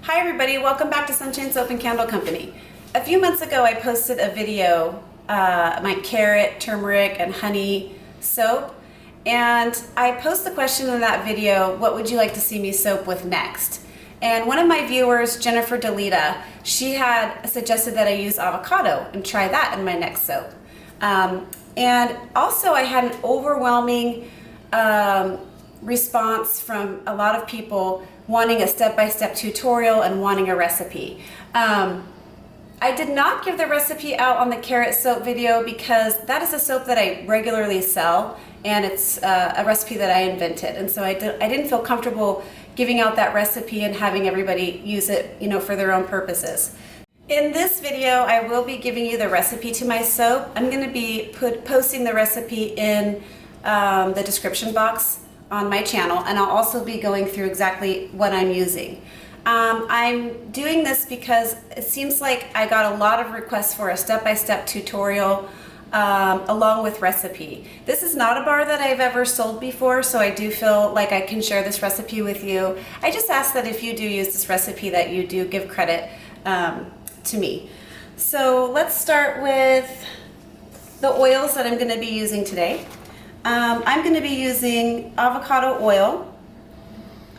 Hi everybody, welcome back to Sunshine Soap and Candle Company. A few months ago I posted a video, my carrot, turmeric, and honey soap, and I posed the question in that video, what would you like to see me soap with next? And one of my viewers, Jennifer Delita, she had suggested that I use avocado and try that in my next soap. And also I had an overwhelming response from a lot of people wanting a step-by-step tutorial and wanting a recipe. I did not give the recipe out on the carrot soap video because that is a soap that I regularly sell, and it's a recipe that I invented, and so I didn't feel comfortable giving out that recipe and having everybody use it, for their own purposes. In this video, I will be giving you the recipe to my soap. I'm going to be posting the recipe in the description box on my channel, and I'll also be going through exactly what I'm using. I'm doing this because it seems like I got a lot of requests for a step-by-step tutorial along with recipe. This is not a bar that I've ever sold before, so I do feel like I can share this recipe with you. I just ask that if you do use this recipe that you do give credit to me. So let's start with the oils that I'm going to be using today. I'm going to be using avocado oil,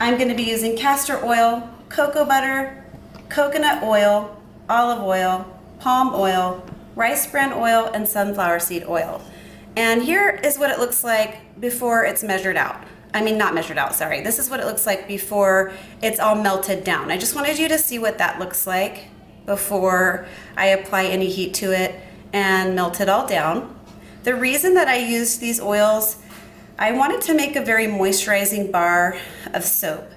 I'm going to be using castor oil, cocoa butter, coconut oil, olive oil, palm oil, rice bran oil, and sunflower seed oil. And here is what it looks like before it's measured out. I mean, not measured out, sorry. This is what it looks like before it's all melted down. I just wanted you to see what that looks like before I apply any heat to it and melt it all down. The reason that I used these oils, I wanted to make a very moisturizing bar of soap.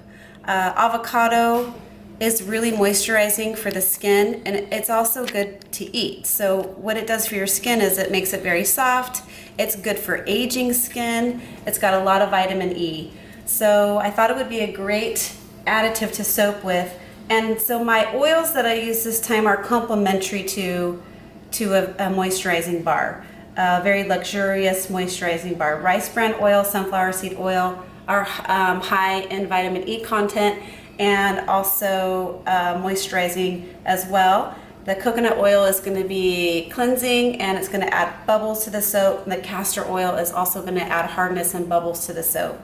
Avocado is really moisturizing for the skin, and it's also good to eat. So what it does for your skin is it makes it very soft. It's good for aging skin. It's got a lot of vitamin E. So I thought it would be a great additive to soap with. And so my oils that I use this time are complementary to a moisturizing bar. Very luxurious moisturizing bar. Rice bran oil, sunflower seed oil are high in vitamin E content and also moisturizing as well. The coconut oil is going to be cleansing and it's going to add bubbles to the soap. The castor oil is also going to add hardness and bubbles to the soap.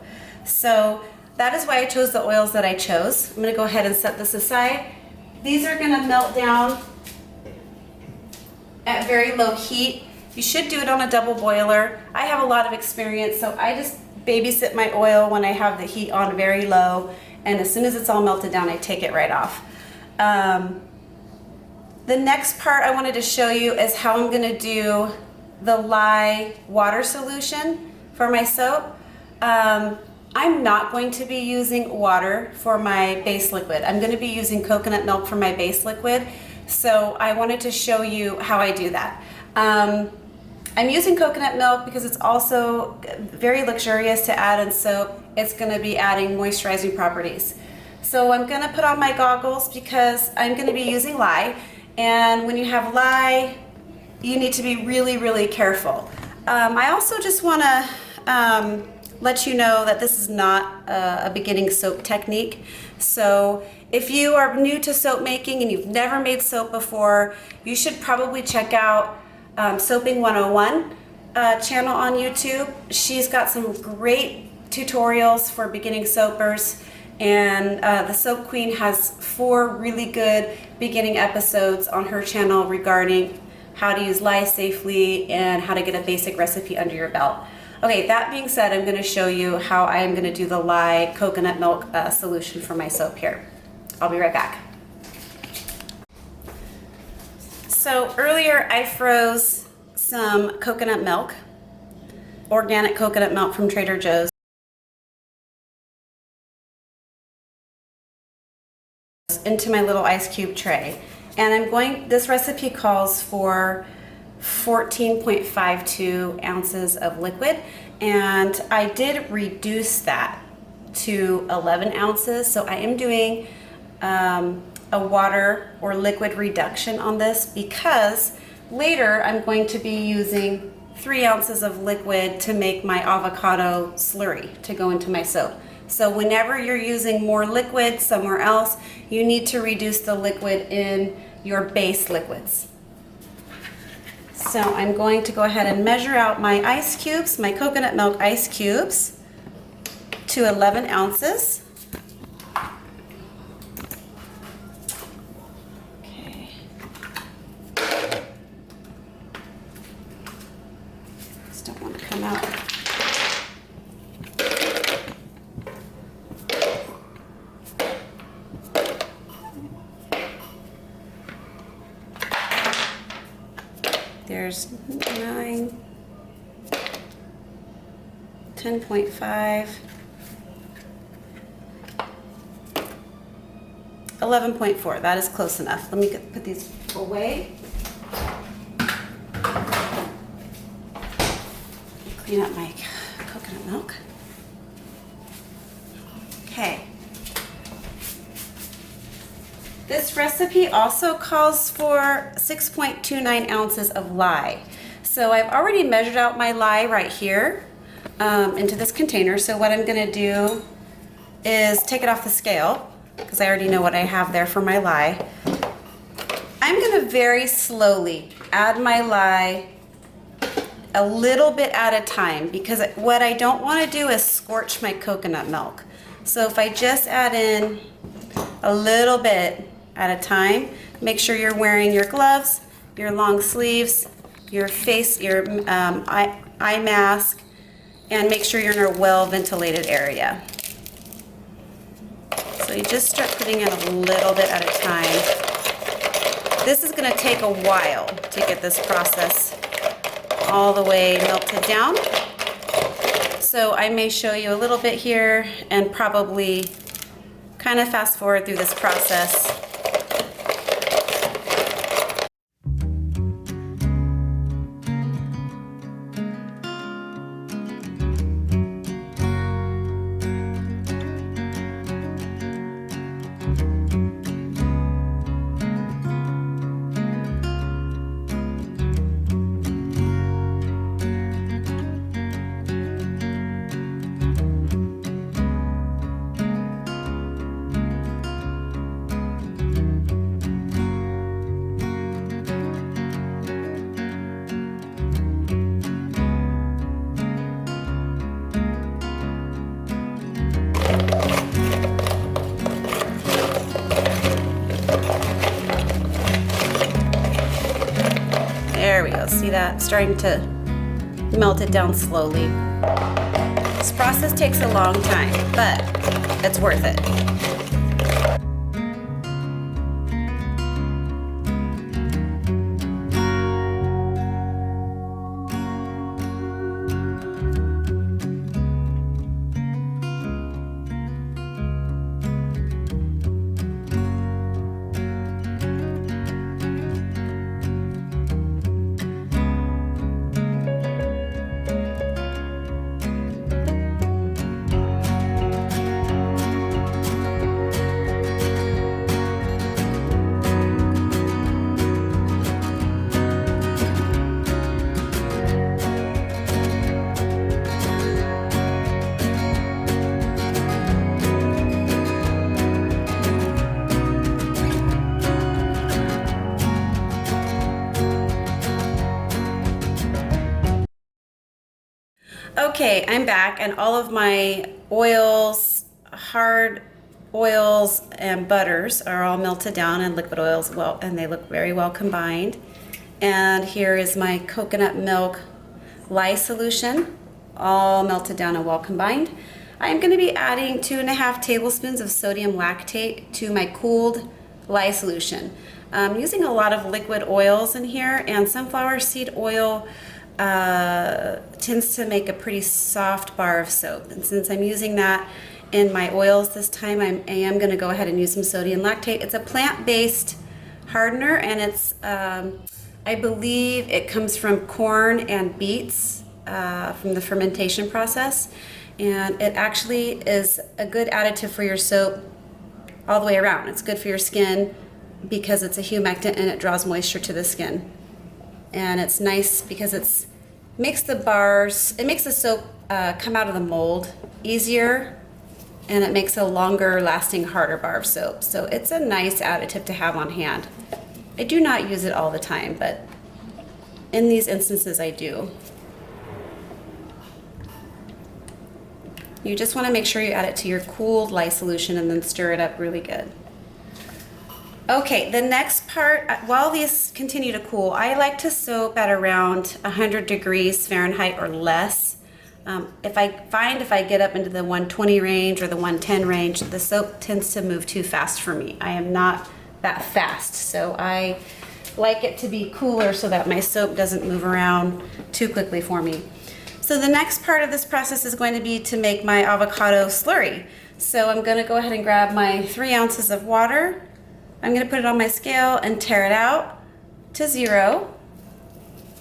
So that is why I chose the oils that I chose. I'm going to go ahead and set this aside. These are going to melt down at very low heat. You should do it on a double boiler. I have a lot of experience, so I just babysit my oil when I have the heat on very low, and as soon as it's all melted down, I take it right off. The next part I wanted to show you is how I'm going to do the lye water solution for my soap. I'm not going to be using water for my base liquid. I'm going to be using coconut milk for my base liquid, so I wanted to show you how I do that. I'm using coconut milk because it's also very luxurious to add in soap. It's going to be adding moisturizing properties. So I'm going to put on my goggles because I'm going to be using lye, and when you have lye, you need to be really, really careful. I also just want to let you know that this is not a beginning soap technique. So if you are new to soap making and you've never made soap before, you should probably check out Soaping 101 channel on YouTube. She's got some great tutorials for beginning soapers, and the Soap Queen has 4 really good beginning episodes on her channel regarding how to use lye safely and how to get a basic recipe under your belt. Okay, that being said, I'm going to show you how I am going to do the lye coconut milk solution for my soap here. I'll be right back. So earlier I froze some coconut milk, organic coconut milk from Trader Joe's, into my little ice cube tray. And this recipe calls for 14.52 ounces of liquid, and I did reduce that to 11 ounces. So I am doing a water or liquid reduction on this because later I'm going to be using 3 ounces of liquid to make my avocado slurry to go into my soap. So whenever you're using more liquid somewhere else, you need to reduce the liquid in your base liquids. So I'm going to go ahead and measure out my ice cubes, my coconut milk ice cubes, to 11 ounces. Okay. Just don't want to come out. There's 9, 10.5, 11.4. That is close enough. Let me put these away. Clean up my coconut milk. Okay. This recipe also calls for 6.29 ounces of lye. So I've already measured out my lye right here into this container. So what I'm gonna do is take it off the scale because I already know what I have there for my lye. I'm gonna very slowly add my lye a little bit at a time because what I don't wanna do is scorch my coconut milk. So if I just add in a little bit at a time, make sure you're wearing your gloves, your long sleeves, your face, your eye mask, and make sure you're in a well ventilated area. So you just start putting in a little bit at a time. This is gonna take a while to get this process all the way melted down. So I may show you a little bit here and probably kind of fast forward through this process. There we go, see that? Starting to melt it down slowly. This process takes a long time, but it's worth it. Okay, I'm back, and all of my oils, hard oils and butters are all melted down, and liquid oils well, and they look very well combined. And here is my coconut milk lye solution, all melted down and well combined. I'm going to be adding 2.5 tablespoons of sodium lactate to my cooled lye solution. I'm using a lot of liquid oils in here, and sunflower seed oil tends to make a pretty soft bar of soap. And since I'm using that in my oils this time, I am going to go ahead and use some sodium lactate. It's a plant-based hardener, and it's I believe it comes from corn and beets from the fermentation process, and it actually is a good additive for your soap all the way around. It's good for your skin because it's a humectant and it draws moisture to the skin. And it's nice because it makes the soap come out of the mold easier and it makes a longer lasting, harder bar of soap. So it's a nice additive to have on hand. I do not use it all the time, but in these instances I do. You just want to make sure you add it to your cooled lye solution and then stir it up really good. Okay, the next part, while these continue to cool, I like to soap at around 100 degrees Fahrenheit or less. If I get up into the 120 range or the 110 range, the soap tends to move too fast for me. I am not that fast, so I like it to be cooler so that my soap doesn't move around too quickly for me. So the next part of this process is going to be to make my avocado slurry. So I'm going to go ahead and grab my 3 ounces of water. I'm going to put it on my scale and tare it out to 0.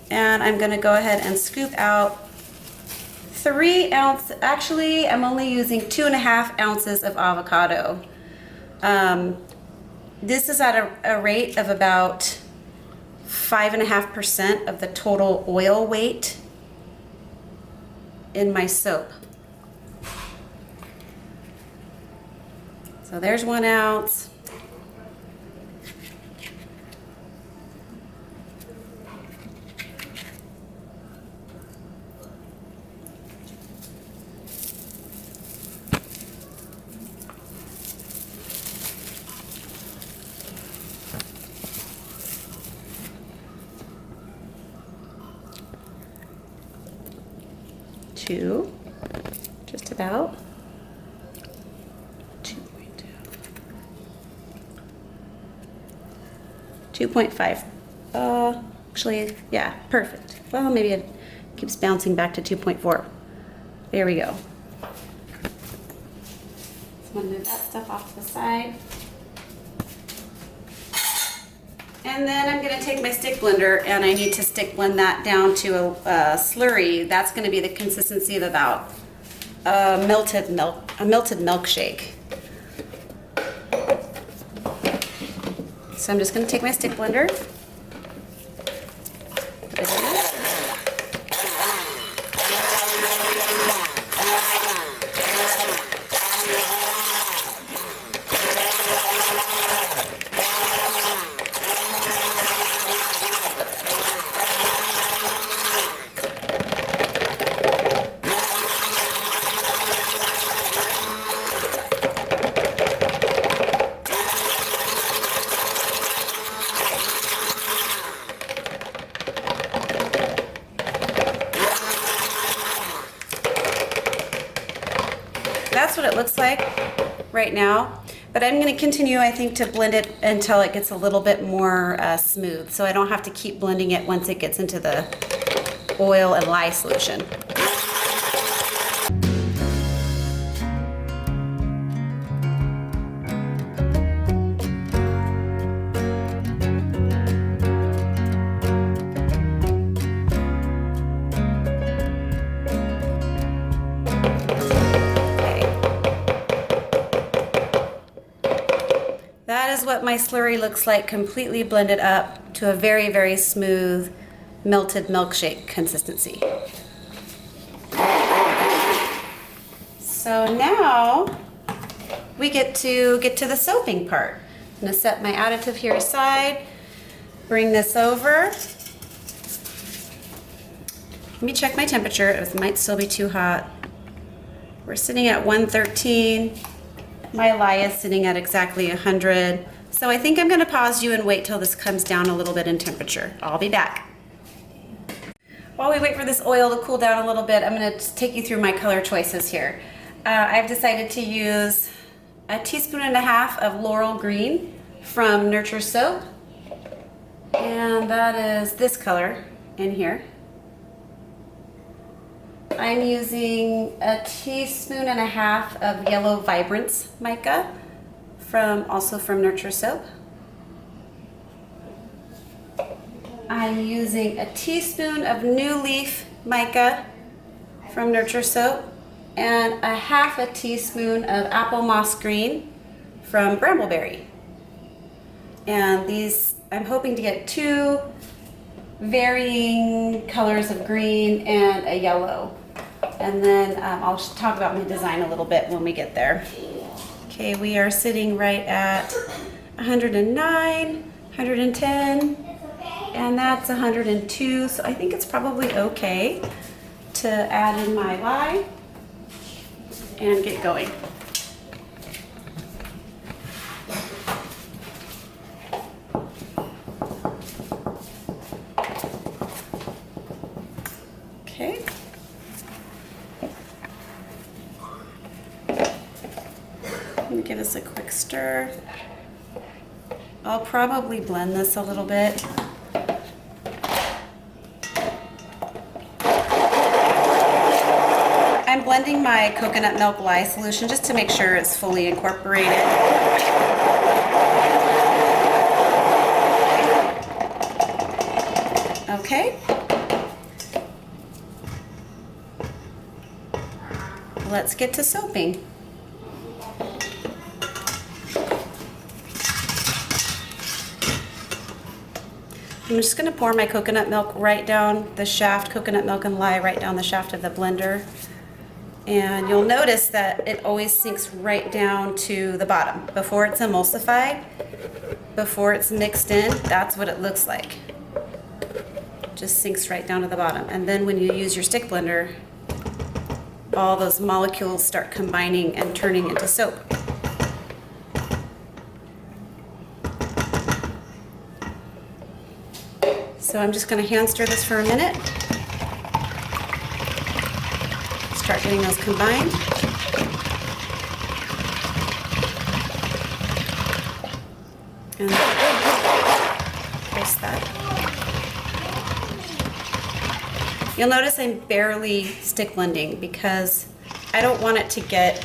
And I'm going to go ahead and scoop out 3 ounces. Actually, I'm only using 2.5 ounces of avocado. This is at a rate of about 5.5% of the total oil weight in my soap. So there's 1 ounce. Two, just about. 2.5. Actually, yeah, perfect. Well, maybe it keeps bouncing back to 2.4. There we go. So I'm gonna move that stuff off to the side. And then I'm going to take my stick blender and I need to stick blend that down to a slurry. That's going to be the consistency of about a melted milkshake. So I'm just going to take my stick blender. Put it in. That's what it looks like right now, but I'm going to continue, I think, to blend it until it gets a little bit more smooth, so I don't have to keep blending it once it gets into the oil and lye solution. That is what my slurry looks like, completely blended up to a very, very smooth melted milkshake consistency. So now we get to the soaping part. I'm going to set my additive here aside, bring this over. Let me check my temperature. It might still be too hot. We're sitting at 113. My lye is sitting at exactly 100. So I think I'm going to pause you and wait till this comes down a little bit in temperature. I'll be back. While we wait for this oil to cool down a little bit, I'm going to take you through my color choices here. I've decided to use 1.5 teaspoons of laurel green from Nurture Soap. And that is this color in here. I'm using 1.5 teaspoons of yellow vibrance mica also from Nurture Soap. I'm using 1 teaspoon of new leaf mica from Nurture Soap and 1/2 teaspoon of apple moss green from Brambleberry. And these, I'm hoping to get 2 varying colors of green and a yellow. And then I'll talk about my design a little bit when we get there. Okay, we are sitting right at 109, 110, and that's 102. So I think it's probably okay to add in my lye and get going. Okay. Let me give this a quick stir. I'll probably blend this a little bit. I'm blending my coconut milk lye solution just to make sure it's fully incorporated. Okay. Let's get to soaping. I'm just going to pour my coconut milk right down the shaft, coconut milk and lye right down the shaft of the blender. And you'll notice that it always sinks right down to the bottom. Before it's emulsified, before it's mixed in, that's what it looks like. Just sinks right down to the bottom. And then when you use your stick blender, all those molecules start combining and turning into soap. So I'm just going to hand stir this for a minute. Start getting those combined. And twist that. You'll notice I'm barely stick blending because I don't want it to get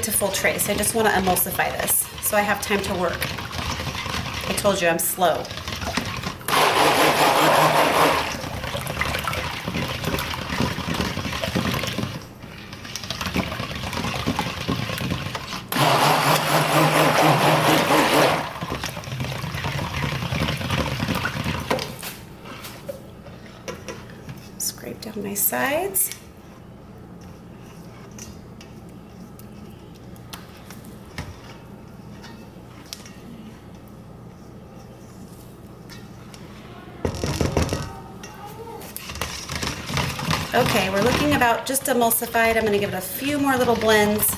to full trace. I just want to emulsify this so I have time to work. I told you I'm slow. Scrape down my sides. Okay, we're looking about just emulsified. I'm going to give it a few more little blends.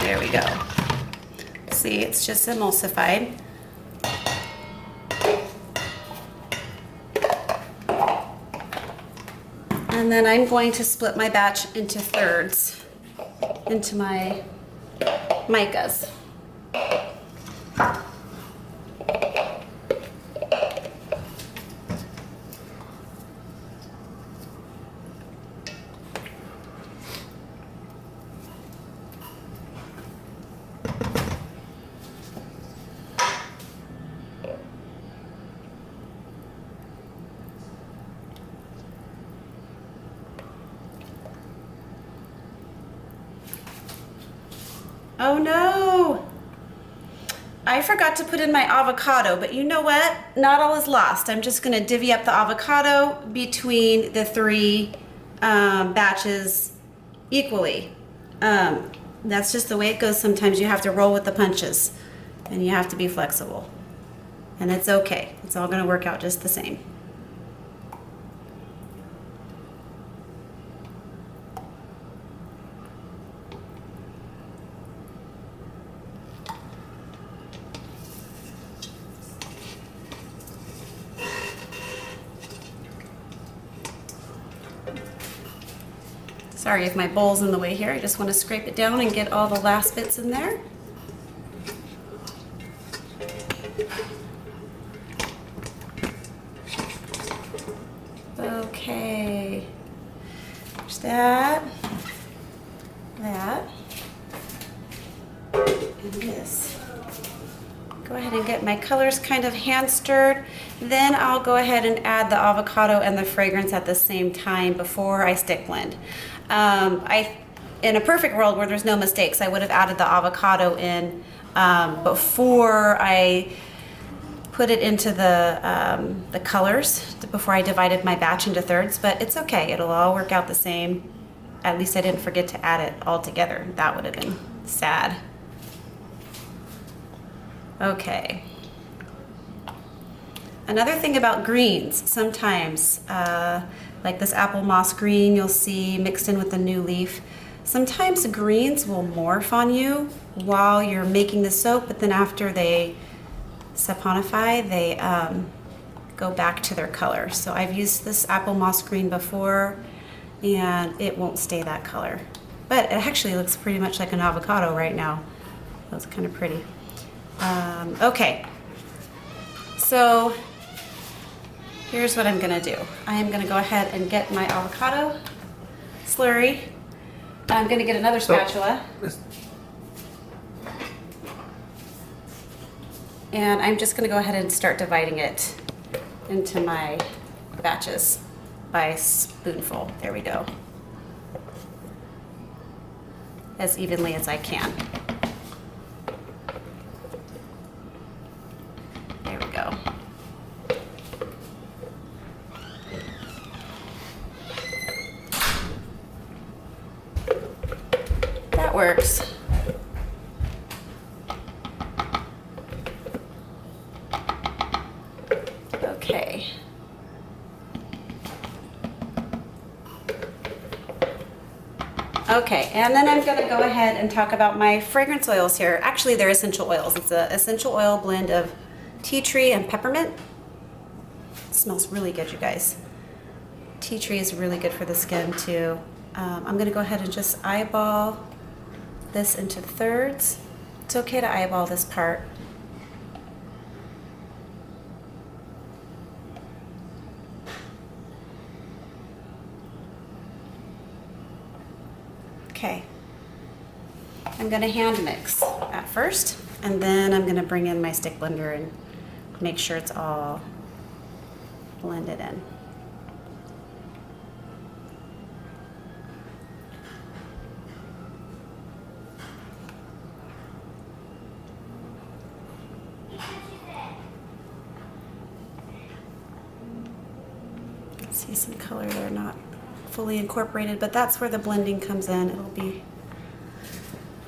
There we go. See, it's just emulsified. And then I'm going to split my batch into thirds, into my micas. Oh no! I forgot to put in my avocado, but you know what? Not all is lost. I'm just gonna divvy up the avocado between the three batches equally. That's just the way it goes. Sometimes you have to roll with the punches and you have to be flexible. And it's okay. It's all gonna work out just the same. Sorry if my bowl's in the way here. I just want to scrape it down and get all the last bits in there. and this. Go ahead and get my colors kind of hand stirred. Then I'll go ahead and add the avocado and the fragrance at the same time before I stick blend. In a perfect world where there's no mistakes, I would have added the avocado in before I put it into the colors, before I divided my batch into thirds, but it's okay. It'll all work out the same. At least I didn't forget to add it all together. That would have been sad. Okay. Another thing about greens, sometimes, like this apple moss green you'll see mixed in with the new leaf, sometimes greens will morph on you while you're making the soap, but then after they saponify, they go back to their color. So I've used this apple moss green before, and it won't stay that color. But it actually looks pretty much like an avocado right now. That's kind of pretty. Okay, so here's what I'm gonna do. I am gonna go ahead and get my avocado slurry. I'm gonna get another spatula. And I'm just gonna go ahead and start dividing it into my batches by spoonful. There we go. As evenly as I can. There we go. That works. Okay. Okay, and then I'm going to go ahead and talk about my fragrance oils here. Actually, they're essential oils. It's an essential oil blend of tea tree and peppermint. It smells really good, you guys. Tea tree is really good for the skin too. I'm going to go ahead and just eyeball this into thirds. It's okay to eyeball this part. Okay, I'm going to hand mix at first, and then I'm going to bring in my stick blender and make sure it's all blended in. See some color there, not fully incorporated, but that's where the blending comes in. It'll be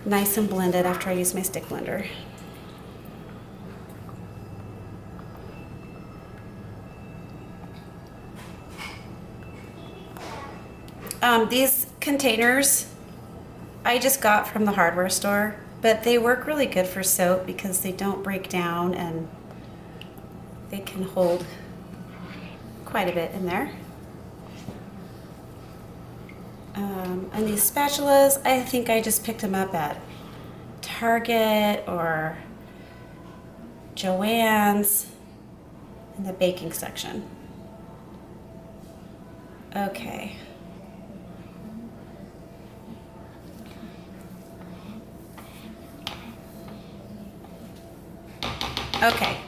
nice and blended after I use my stick blender. These containers I just got from the hardware store, but they work really good for soap because they don't break down and they can hold quite a bit in there. And these spatulas, I think I just picked them up at Target or Joann's in the baking section. Okay. Okay.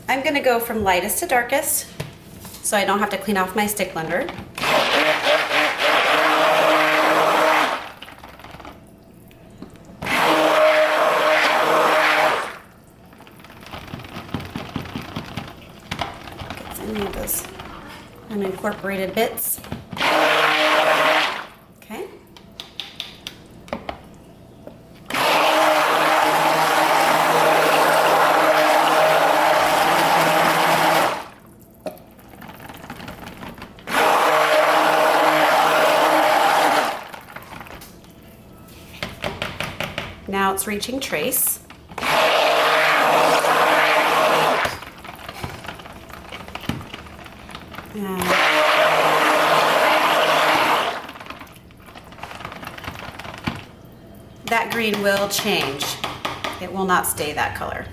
I'm going to go from lightest to darkest, so I don't have to clean off my stick blender. Get any of those unincorporated bits. Okay. Now it's reaching trace. And that green will change. It will not stay that color.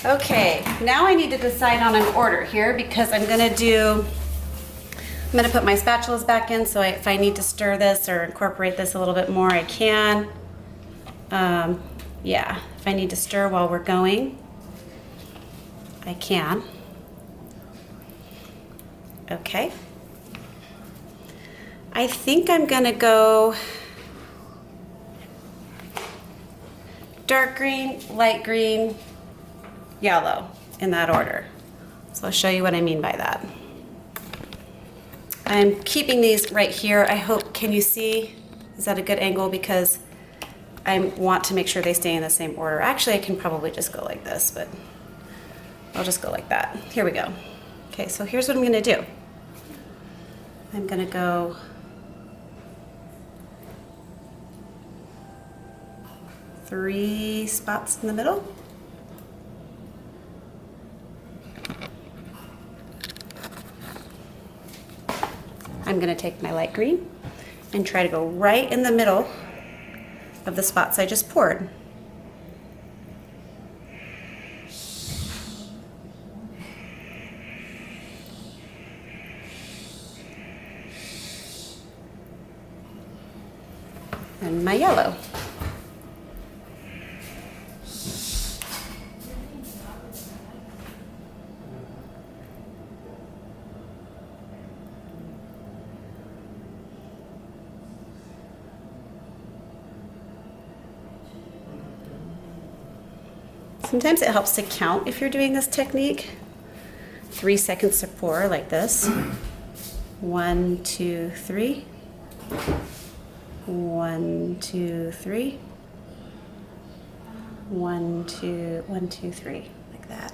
Okay, now I need to decide on an order here because I'm going to do I'm gonna put my spatulas back in, so if I need to stir this or incorporate this a little bit more, I can. Yeah, if I need to stir while we're going, I can. Okay. I think I'm gonna go dark green, light green, yellow, in that order. So I'll show you what I mean by that. I'm keeping these right here. I hope, can you see? Is that a good angle? Because I want to make sure they stay in the same order. Actually, I can probably just go like this, but I'll just go like that. Here we go. Okay, so here's what I'm gonna do. I'm gonna go three spots in the middle. I'm gonna take my light green and try to go right in the middle of the spots I just poured. And my yellow. Sometimes it helps to count if you're doing this technique. 3 seconds to pour like this. 1, 2, 3. 1, 2, 3. 1, 2, 1, 2, 3, like that.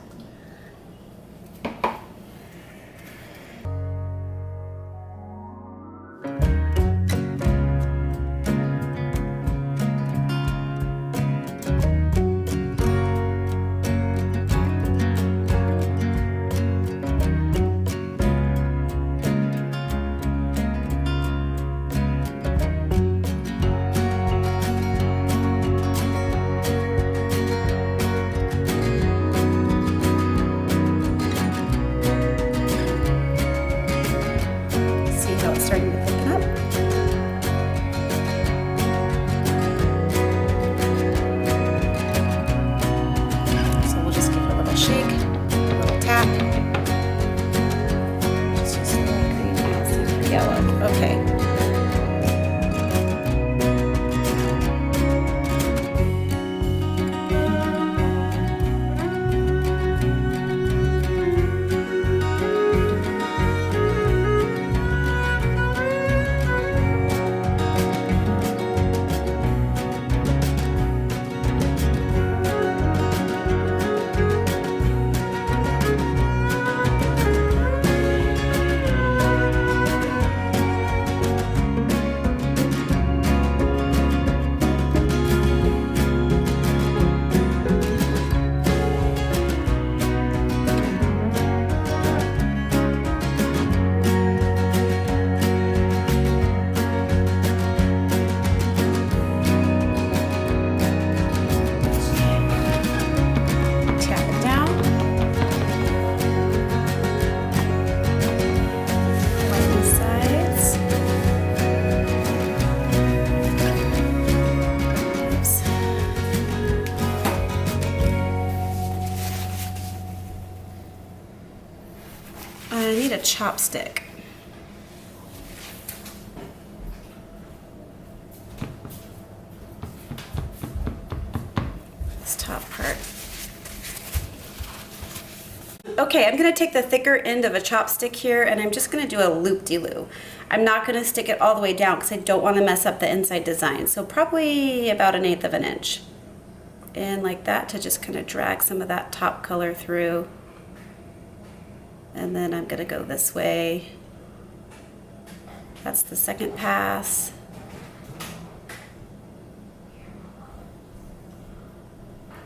Starting to thicken up. So we'll just give it a little shake, a little tap. Just use the light green now, same for yellow. Okay. I need a chopstick. This top part. Okay, I'm gonna take the thicker end of a chopstick here and I'm just gonna do a loop-de-loo. I'm not gonna stick it all the way down because I don't want to mess up the inside design. So probably about 1/8 of an inch. And like that to just kind of drag some of that top color through. And then I'm gonna go this way. That's the second pass.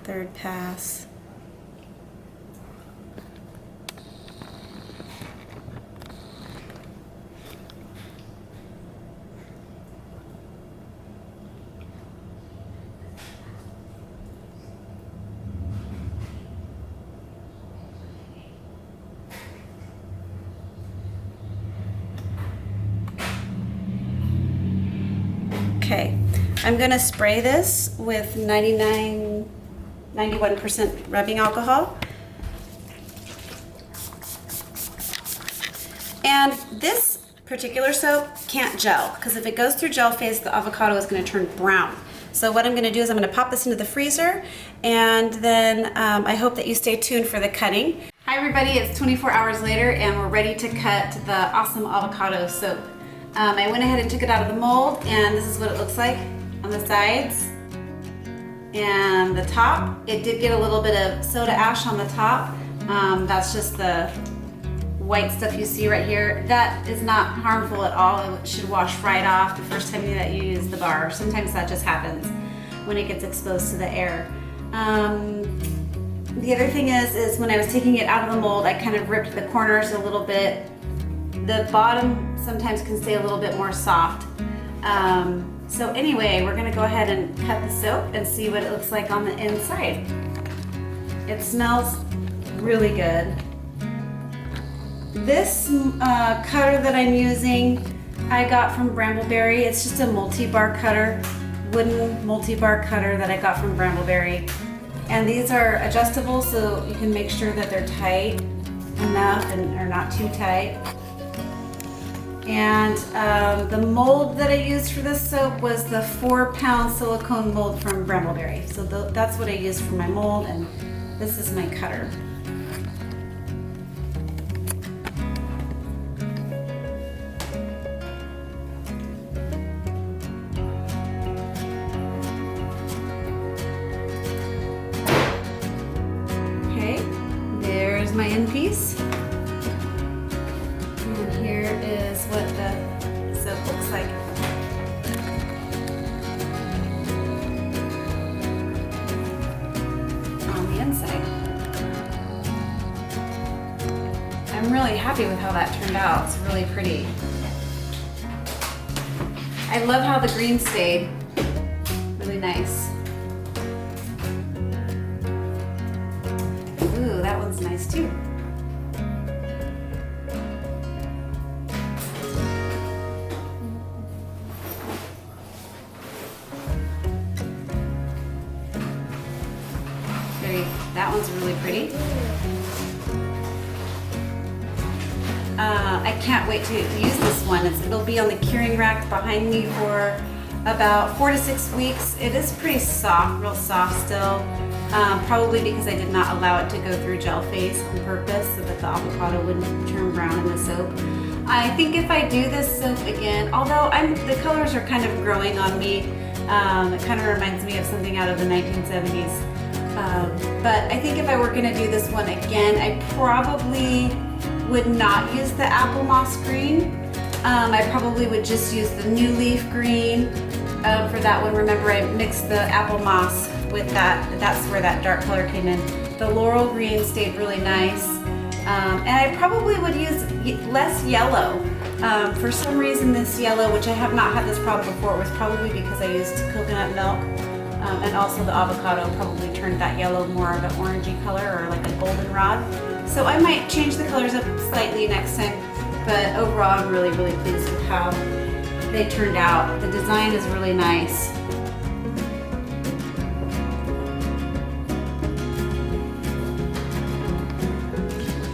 Third pass. Okay, I'm gonna spray this with 91% rubbing alcohol. And this particular soap can't gel, because if it goes through gel phase, the avocado is gonna turn brown. So what I'm gonna do is I'm gonna pop this into the freezer, and then I hope that you stay tuned for the cutting. Hi everybody, it's 24 hours later and we're ready to cut the awesome avocado soap. I went ahead and took it out of the mold, and this is what it looks like on the sides and the top. It did get a little bit of soda ash on the top. That's just the white stuff you see right here. That is not harmful at all. It should wash right off the first time that you use the bar. Sometimes that just happens when it gets exposed to the air. The other thing is when I was taking it out of the mold, I kind of ripped the corners a little bit. The bottom sometimes can stay a little bit more soft. So anyway, we're gonna go ahead and cut the soap and see what it looks like on the inside. It smells really good. This cutter that I'm using, I got from Brambleberry. It's just a multi-bar cutter, wooden multi-bar cutter that I got from Brambleberry. And these are adjustable, so you can make sure that they're tight enough and are not too tight. And the mold that I used for this soap was the 4-pound silicone mold from Brambleberry. So that's what I used for my mold, and this is my cutter. Okay, there's my end piece. Is what the soap looks like. On the inside. I'm really happy with how that turned out. It's really pretty. I love how the green stayed. Really nice. Ooh, that one's nice too. That one's really pretty. I can't wait to use this one. It'll be on the curing rack behind me for about 4 to 6 weeks. It is pretty soft, real soft still. Probably because I did not allow it to go through gel phase on purpose so that the avocado wouldn't turn brown in the soap. I think if I do this soap again, although the colors are kind of growing on me, it kind of reminds me of something out of the 1970s. But I think if I were gonna do this one again, I probably would not use the apple moss green. I probably would just use the new leaf green for that one. Remember, I mixed the apple moss with that. That's where that dark color came in. The laurel green stayed really nice. And I probably would use less yellow. For some reason this yellow, which I have not had this problem before, was probably because I used coconut milk. And also the avocado probably turned that yellow more of an orangey color, or like a goldenrod. So I might change the colors up slightly next time, but overall I'm really, really pleased with how they turned out. The design is really nice.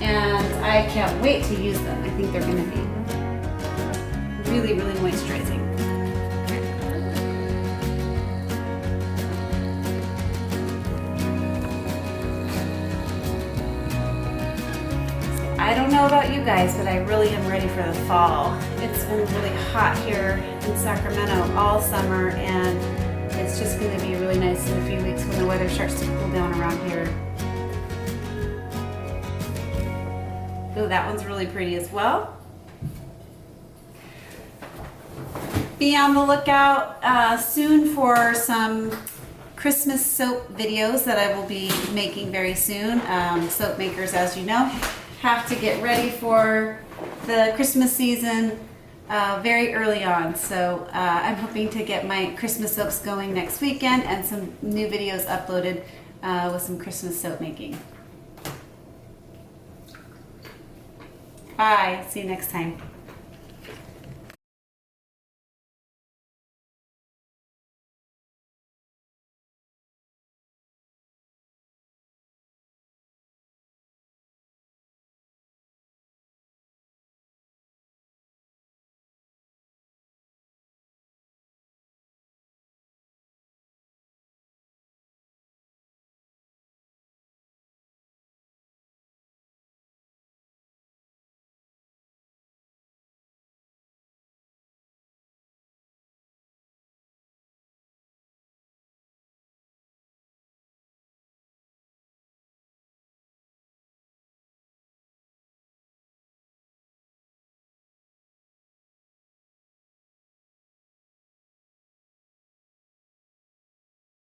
And I can't wait to use them. I think they're gonna be really, really moisturizing. I don't know about you guys, but I really am ready for the fall. It's been really hot here in Sacramento all summer, and it's just going to be really nice in a few weeks when the weather starts to cool down around here. Oh, that one's really pretty as well. Be on the lookout soon for some Christmas soap videos that I will be making very soon. Soap makers, as you know, have to get ready for the Christmas season very early on. So I'm hoping to get my Christmas soaps going next weekend and some new videos uploaded with some Christmas soap making. Bye, see you next time.